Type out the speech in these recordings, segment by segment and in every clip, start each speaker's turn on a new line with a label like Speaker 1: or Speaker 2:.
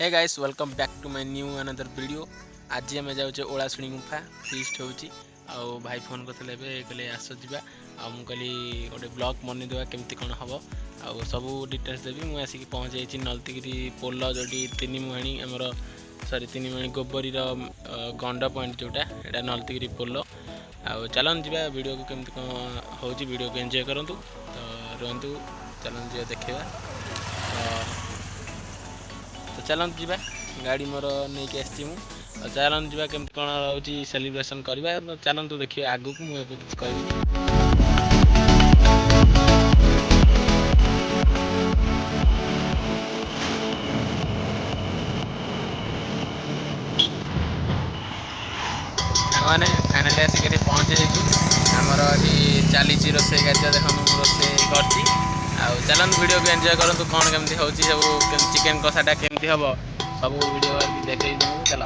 Speaker 1: Hey guys welcome back to my new another video. आज आम जाऊे ओलाशुणी गुंफा फिस्ट होची आउ भाई फोन करते कहले आस जा मुझे कहली गोटे ब्लॉग बनईदेवा केमती कौन हम आउ सब डिटेल्स देवी मुझे आसिक पहुँच जाइए नलतीगिरी पोल जो तीन मुहाणी आमर सरी तीन मुहाणी गोबरी गंड पॉइंट जोटा यहाँ नलतीगिरी पोल आउ चलन जा वीडियो को केमती कौन हो वीडियो को एंजॉय करूँ तो रुहतु चलन जा देखा तो चलते जा गाड़ी मोर नहीं आसी चलते जा केमती कौन रोचे सेलिब्रेशन करवा चलतु देखिए आगू को मुझे कुछ कह मैंने फाइनाली आसिक पहुँचे आमर ये चली रोसे कार्य देख रोसे कर चलते वीडियो को एंजॉय करूँ कौन केमती हो सब चिकेन कषाटा केमती हम सब वीडियो देखे चल।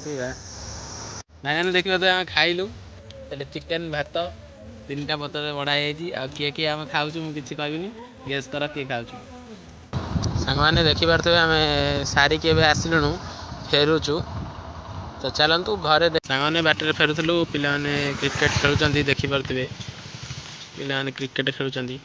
Speaker 1: ପିଇବା ଭାଇମାନେ ଦେଖିବା ତ ଆମେ ଖାଇଲୁ ତାହେଲେ ଚିକେନ୍ ଭାତ 3ଟା ବୋତଲରେ ବଢ଼ା ହେଇଯାଇଛି। ଆଉ କିଏ ଆମେ ଖାଉଛୁ ମୁଁ କିଛି କହିବିନି, ଗେସ୍ କର କିଏ ଖାଉଛୁ। ସାଙ୍ଗମାନେ ଦେଖିପାରୁଥିବେ ଆମେ ସାରିକି ଏବେ ଆସିଲୁଣୁ, ଫେରୁଛୁ। ତ ଚାଲନ୍ତୁ ଘରେ ସାଙ୍ଗମାନେ ବାଟରେ ଫେରୁଥିଲୁ, ପିଲାମାନେ କ୍ରିକେଟ୍ ଖେଳୁଛନ୍ତି ଦେଖିପାରୁଥିବେ, ପିଲାମାନେ କ୍ରିକେଟ୍ ଖେଳୁଛନ୍ତି।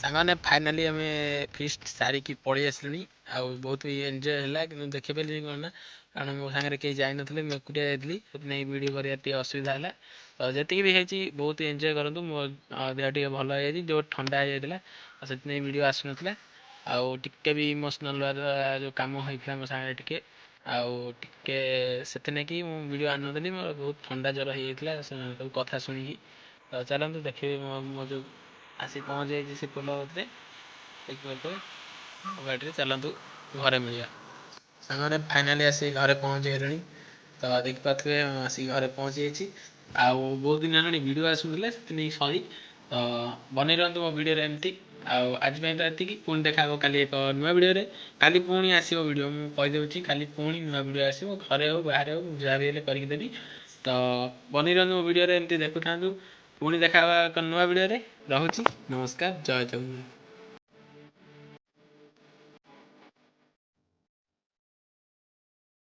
Speaker 1: ସାଙ୍ଗମାନେ ଫାଇନାଲି ଆମେ ଫିଷ୍ଟ ସାରିକି ପଳେଇ ଆସିଲୁଣି। ଆଉ ବହୁତ ଏନ୍ଜୟ ହେଲା, କିନ୍ତୁ ଦେଖିପାରିଲିନି କ'ଣ ନା କାରଣ ମୋ ସାଙ୍ଗରେ କେହି ଯାଇନଥିଲେ, ମୁଁ ଏକୁଟିଆ ଯାଇଥିଲି, ସେଥିପାଇଁ ଭିଡ଼ିଓ କରିବା ଟିକେ ଅସୁବିଧା ହେଲା। ତ ଯେତିକି ବି ହେଇଛି ବହୁତ ଏନ୍ଜୟ କରନ୍ତୁ। ମୋ ଦେହ ଟିକେ ଭଲ ହେଇଯାଇଛି, ଯେଉଁ ଥଣ୍ଡା ହେଇଯାଇଥିଲା, ଆଉ ସେଥିପାଇଁ ଭିଡ଼ିଓ ଆସିନଥିଲା। ଆଉ ଟିକେ ବି ଇମୋସନାଲ୍ ଯେଉଁ କାମ ହେଇଥିଲା ମୋ ସାଙ୍ଗରେ ଟିକେ, ଆଉ ଟିକେ ସେଥିନାଗି ମୁଁ ଭିଡ଼ିଓ ଆଣିନଥିଲି। ମୋର ବହୁତ ଥଣ୍ଡା ଜ୍ୱର ହେଇଯାଇଥିଲା ସବୁ କଥା ଶୁଣିକି। ତ ଚାଲନ୍ତୁ ଦେଖିବେ ମୋ ଯେଉଁ ଆସି ପହଞ୍ଚି ଯାଇଛି ସେ ପୋଲ କତିରେ, ଦେଖିପାରୁଥିବେ ଗାଡ଼ିରେ। ଚାଲନ୍ତୁ ଘରେ ମିଳିବା। ସାଙ୍ଗମାନେ ଫାଇନାଲି ଆସି ଘରେ ପହଞ୍ଚିଗଲେଣି। ତ ଦେଖିପାରୁଥିବେ ଆସିକି ଘରେ ପହଞ୍ଚି ଯାଇଛି। ଆଉ ବହୁତ ଦିନ ହେଲାଣି ଭିଡ଼ିଓ ଆସୁନଥିଲା, ସେଥିନେଇ ସରି। ତ ବନେଇ ରୁହନ୍ତୁ ମୋ ଭିଡ଼ିଓରେ ଏମିତି। ଆଉ ଆଜି ପାଇଁ ତ ଏତିକି, ପୁଣି ଦେଖା ହେବ କାଲି ଏକ ନୂଆ ଭିଡ଼ିଓରେ। କାଲି ପୁଣି ଆସିବ ଭିଡ଼ିଓ, ମୁଁ କହିଦେଉଛି କାଲି ପୁଣି ନୂଆ ଭିଡ଼ିଓ ଆସିବ। ଘରେ ହେଉ ବାହାରେ ହେଉ ଯାହା ବି ହେଲେ କରିକି ଦେବି। ତ ବନେଇ ରୁହନ୍ତୁ ମୋ ଭିଡ଼ିଓରେ ଏମିତି ଦେଖୁଥାନ୍ତୁ। ପୁଣି ଦେଖା ହେବା ଏକ ନୂଆ ଭିଡ଼ିଓରେ। ରହୁଛି, ନମସ୍କାର, ଜୟ ଜଗନ୍ନାଥ।